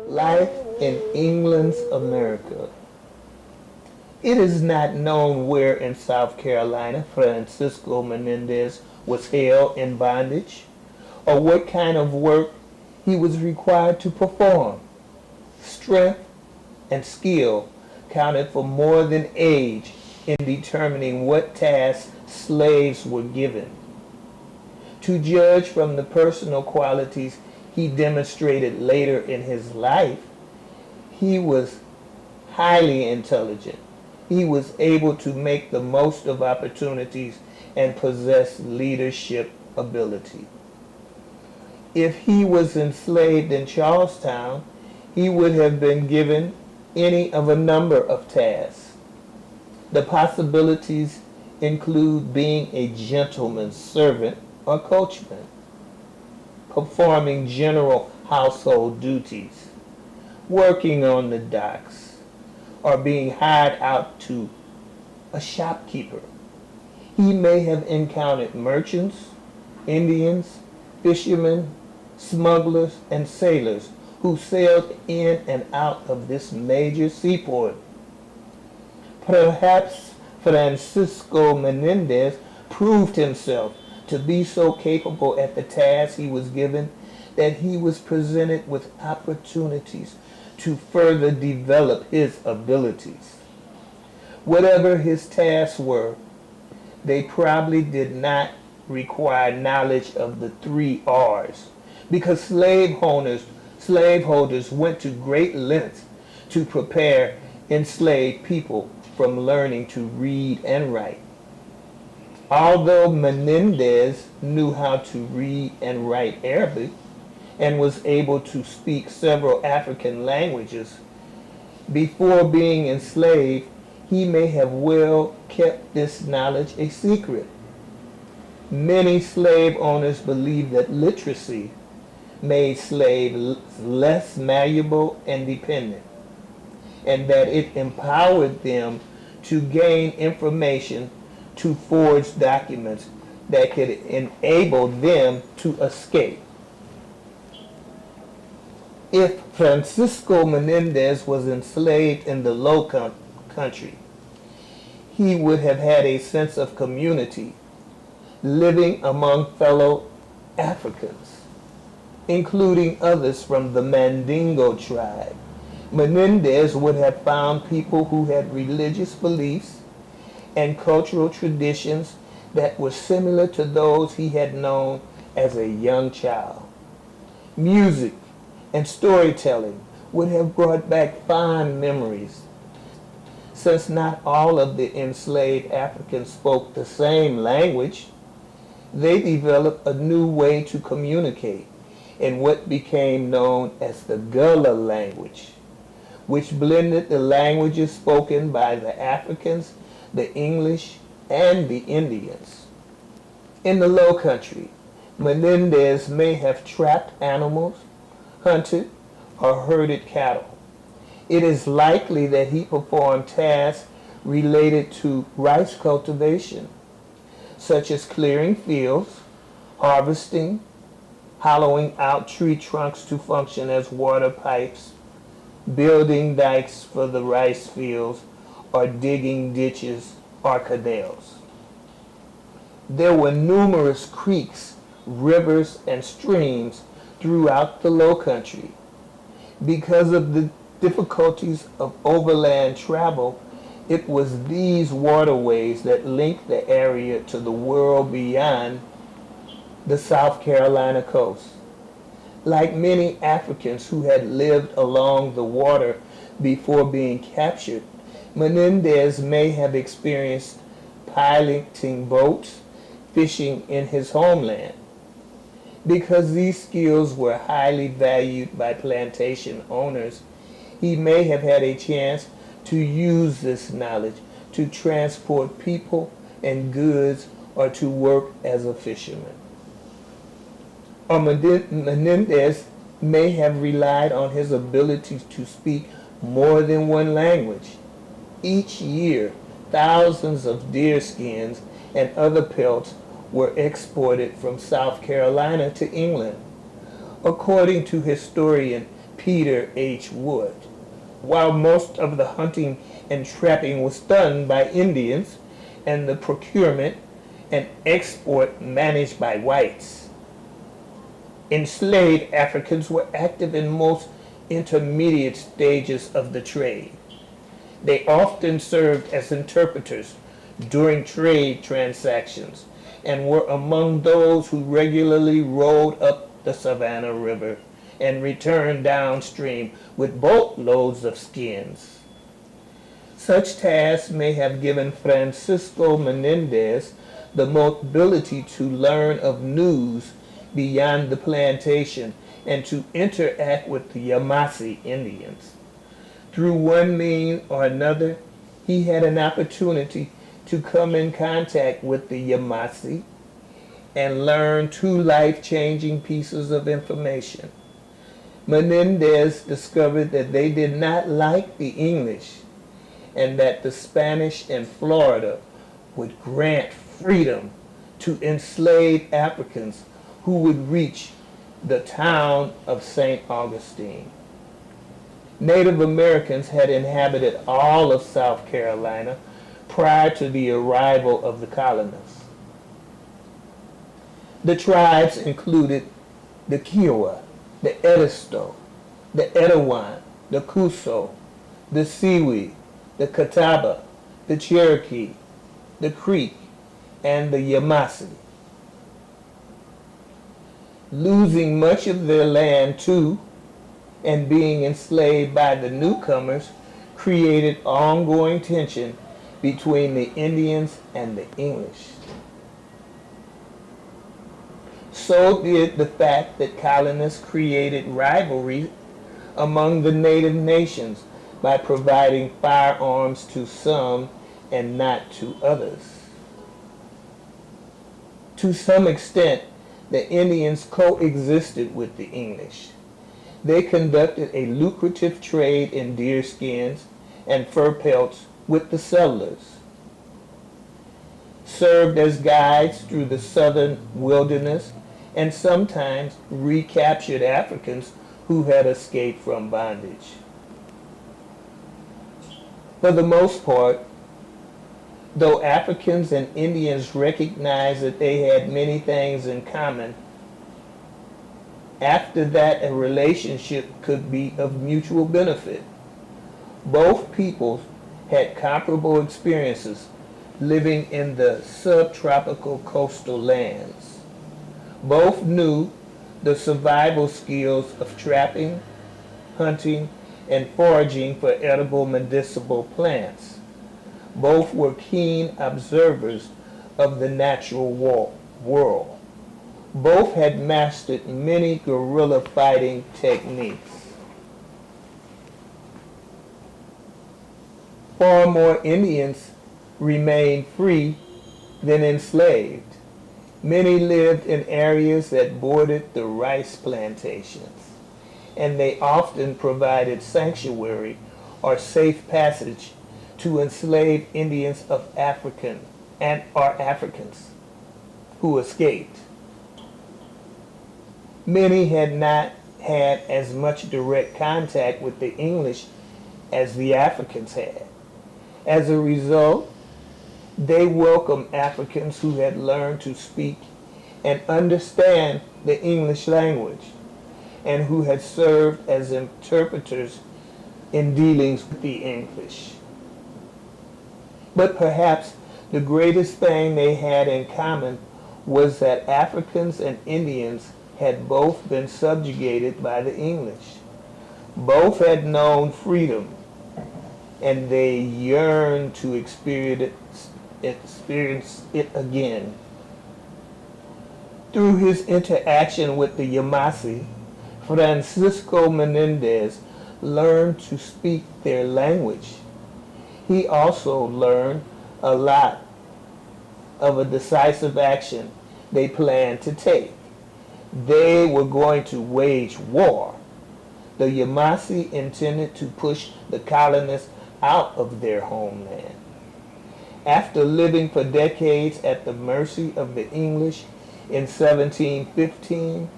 Life in England's America. It is not known where in South Carolina Francisco Menendez was held in bondage or what kind of work he was required to perform. Strength and skill counted for more than age in determining what tasks slaves were given. To judge from the personal qualities he demonstrated later in his life, he was highly intelligent. He was able to make the most of opportunities and possessed leadership ability. If he was enslaved in Charlestown, he would have been given any of a number of tasks. The possibilities include being a gentleman's servant or coachman, performing general household duties, working on the docks, or being hired out to a shopkeeper. He may have encountered merchants, Indians, fishermen, smugglers, and sailors who sailed in and out of this major seaport. Perhaps Francisco Menendez proved himself to be so capable at the task he was given that he was presented with opportunities to further develop his abilities. Whatever his tasks were, they probably did not require knowledge of the 3 R's, because slaveholders went to great lengths to prepare enslaved people from learning to read and write. Although Menendez knew how to read and write Arabic and was able to speak several African languages, before being enslaved, he may have well kept this knowledge a secret. Many slave owners believed that literacy made slaves less malleable and dependent, and that it empowered them to gain information to forge documents that could enable them to escape. If Francisco Menendez was enslaved in the Low Country, he would have had a sense of community, living among fellow Africans, including others from the Mandingo tribe. Menendez would have found people who had religious beliefs and cultural traditions that were similar to those he had known as a young child. Music and storytelling would have brought back fond memories. Since not all of the enslaved Africans spoke the same language, they developed a new way to communicate in what became known as the Gullah language, which blended the languages spoken by the Africans, the English, and the Indians. In the Low Country, Menendez may have trapped animals, hunted, or herded cattle. It is likely that he performed tasks related to rice cultivation, such as clearing fields, harvesting, hollowing out tree trunks to function as water pipes, building dikes for the rice fields, or digging ditches or canals. There were numerous creeks, rivers, and streams throughout the Low Country. Because of the difficulties of overland travel, it was these waterways that linked the area to the world beyond the South Carolina coast. Like many Africans who had lived along the water before being captured, Menendez may have experienced piloting boats, fishing in his homeland. Because these skills were highly valued by plantation owners, he may have had a chance to use this knowledge to transport people and goods or to work as a fisherman. Or Menendez may have relied on his ability to speak more than one language. Each year, thousands of deer skins and other pelts were exported from South Carolina to England. According to historian Peter H. Wood. While most of the hunting and trapping was done by Indians and the procurement and export managed by whites, enslaved Africans were active in most intermediate stages of the trade. They often served as interpreters during trade transactions and were among those who regularly rowed up the Savannah River and returned downstream with boatloads of skins. Such tasks may have given Francisco Menendez the mobility to learn of news beyond the plantation and to interact with the Yamasee Indians. Through one means or another, he had an opportunity to come in contact with the Yamasee and learn two life-changing pieces of information. Menendez discovered that they did not like the English and that the Spanish in Florida would grant freedom to enslaved Africans who would reach the town of St. Augustine. Native Americans had inhabited all of South Carolina prior to the arrival of the colonists. The tribes included the Kiowa, the Edisto, the Etowah, the Cusco, the Siwi, the Catawba, the Cherokee, the Creek, and the Yamasee. Losing much of their land too, and being enslaved by the newcomers created ongoing tension between the Indians and the English. So did the fact that colonists created rivalry among the native nations by providing firearms to some and not to others. To some extent, the Indians coexisted with the English. They conducted a lucrative trade in deer skins and fur pelts with the settlers, served as guides through the southern wilderness, and sometimes recaptured Africans who had escaped from bondage. For the most part, though Africans and Indians recognized that they had many things in common, after that a relationship could be of mutual benefit. Both peoples had comparable experiences living in the subtropical coastal lands. Both knew the survival skills of trapping, hunting, and foraging for edible medicinal plants. Both were keen observers of the natural world. Both had mastered many guerrilla fighting techniques. Far more Indians remained free than enslaved. Many lived in areas that bordered the rice plantations, and they often provided sanctuary or safe passage to enslaved Indians of Africans who escaped. Many had not had as much direct contact with the English as the Africans had. As a result, they welcomed Africans who had learned to speak and understand the English language and who had served as interpreters in dealings with the English. But perhaps the greatest thing they had in common was that Africans and Indians had both been subjugated by the English. Both had known freedom, and they yearned to experience it again. Through his interaction with the Yamasee, Francisco Menendez learned to speak their language. He also learned a lot of a decisive action they planned to take. They were going to wage war. The Yamasee intended to push the colonists out of their homeland. After living for decades at the mercy of the English, in 1715,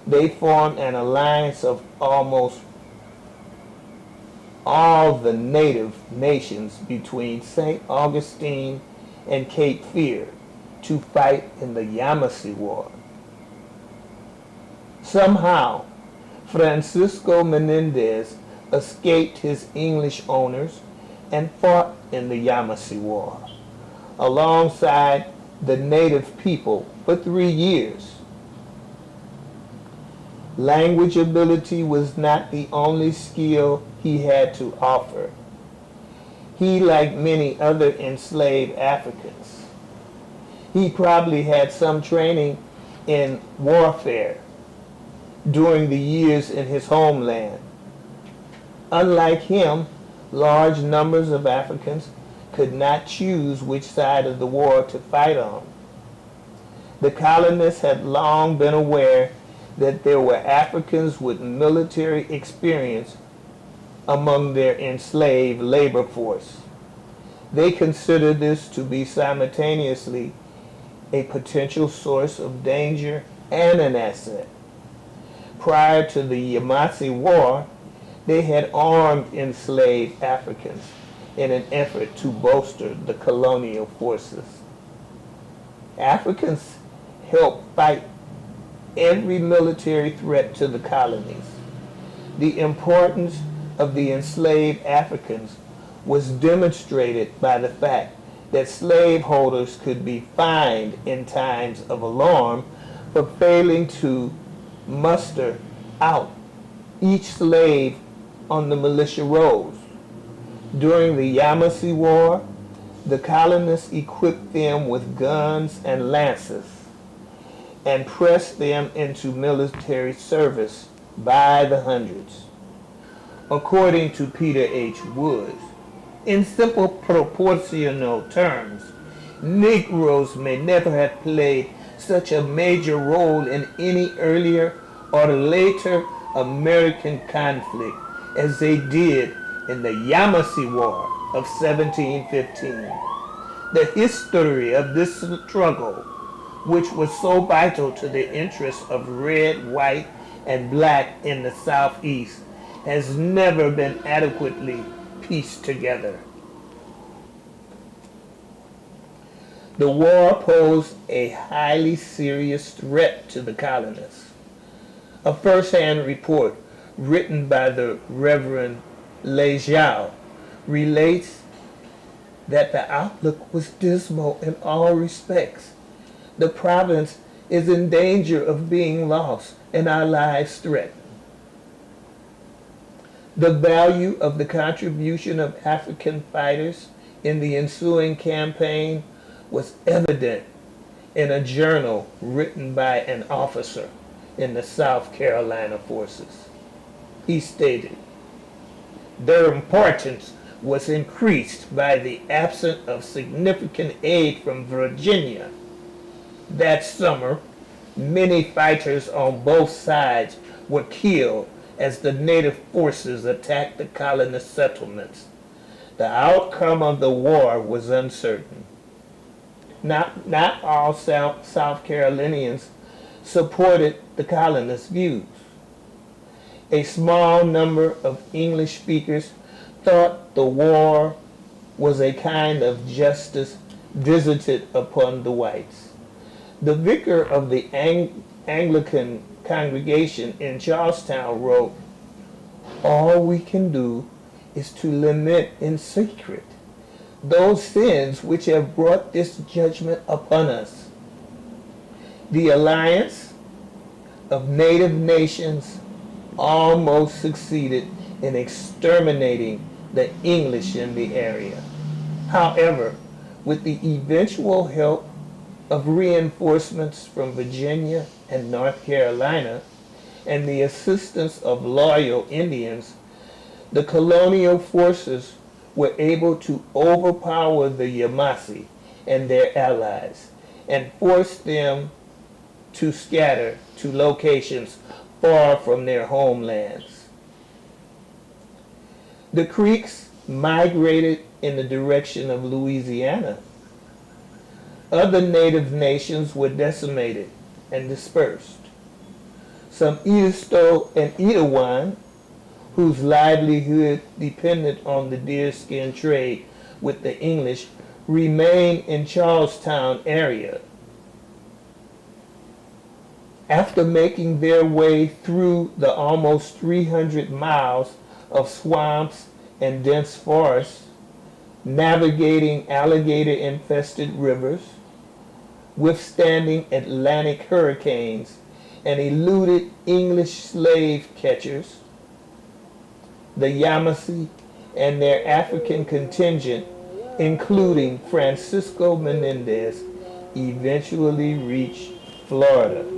they formed an alliance of almost all the native nations between St. Augustine and Cape Fear to fight in the Yamasee War. Somehow, Francisco Menendez escaped his English owners and fought in the Yamasee War alongside the native people for 3 years. Language ability was not the only skill he had to offer. He, like many other enslaved Africans, he probably had some training in warfare during the years in his homeland. Unlike him, large numbers of Africans could not choose which side of the war to fight on. The colonists had long been aware that there were Africans with military experience among their enslaved labor force. They considered this to be simultaneously a potential source of danger and an asset. Prior to the Yamasee War, they had armed enslaved Africans in an effort to bolster the colonial forces. Africans helped fight every military threat to the colonies. The importance of the enslaved Africans was demonstrated by the fact that slaveholders could be fined in times of alarm for failing to muster out each slave on the militia rolls. During the Yamasee War, the colonists equipped them with guns and lances and pressed them into military service by the hundreds. According to Peter H. Woods, in simple proportional terms, Negroes may never have played such a major role in any earlier or later American conflict as they did in the Yamasee War of 1715. The history of this struggle, which was so vital to the interests of red, white, and black in the Southeast, has never been adequately pieced together. The war posed a highly serious threat to the colonists. A first-hand report written by the Reverend Lejeau relates that the outlook was dismal in all respects. The province is in danger of being lost and our lives threatened. The value of the contribution of African fighters in the ensuing campaign was evident in a journal written by an officer in the South Carolina forces. He stated, "Their importance was increased by the absence of significant aid from Virginia. That summer, many fighters on both sides were killed as the native forces attacked the colonist settlements. The outcome of the war was uncertain. Not all South Carolinians supported the colonists' views. A small number of English speakers thought the war was a kind of justice visited upon the whites. The vicar of the Anglican congregation in Charlestown wrote, 'All we can do is to lament in secret those sins which have brought this judgment upon us.' The alliance of native nations almost succeeded in exterminating the English in the area. However, with the eventual help of reinforcements from Virginia and North Carolina and the assistance of loyal Indians, the colonial forces were able to overpower the Yamasee and their allies and force them to scatter to locations far from their homelands. The Creeks migrated in the direction of Louisiana. Other native nations were decimated and dispersed. Some Edisto and Edawan whose livelihood depended on the deerskin trade with the English, remained in Charlestown area. After making their way through the almost 300 miles of swamps and dense forests, navigating alligator-infested rivers, withstanding Atlantic hurricanes, and eluded English slave catchers, the Yamasee and their African contingent, including Francisco Menendez, eventually reached Florida.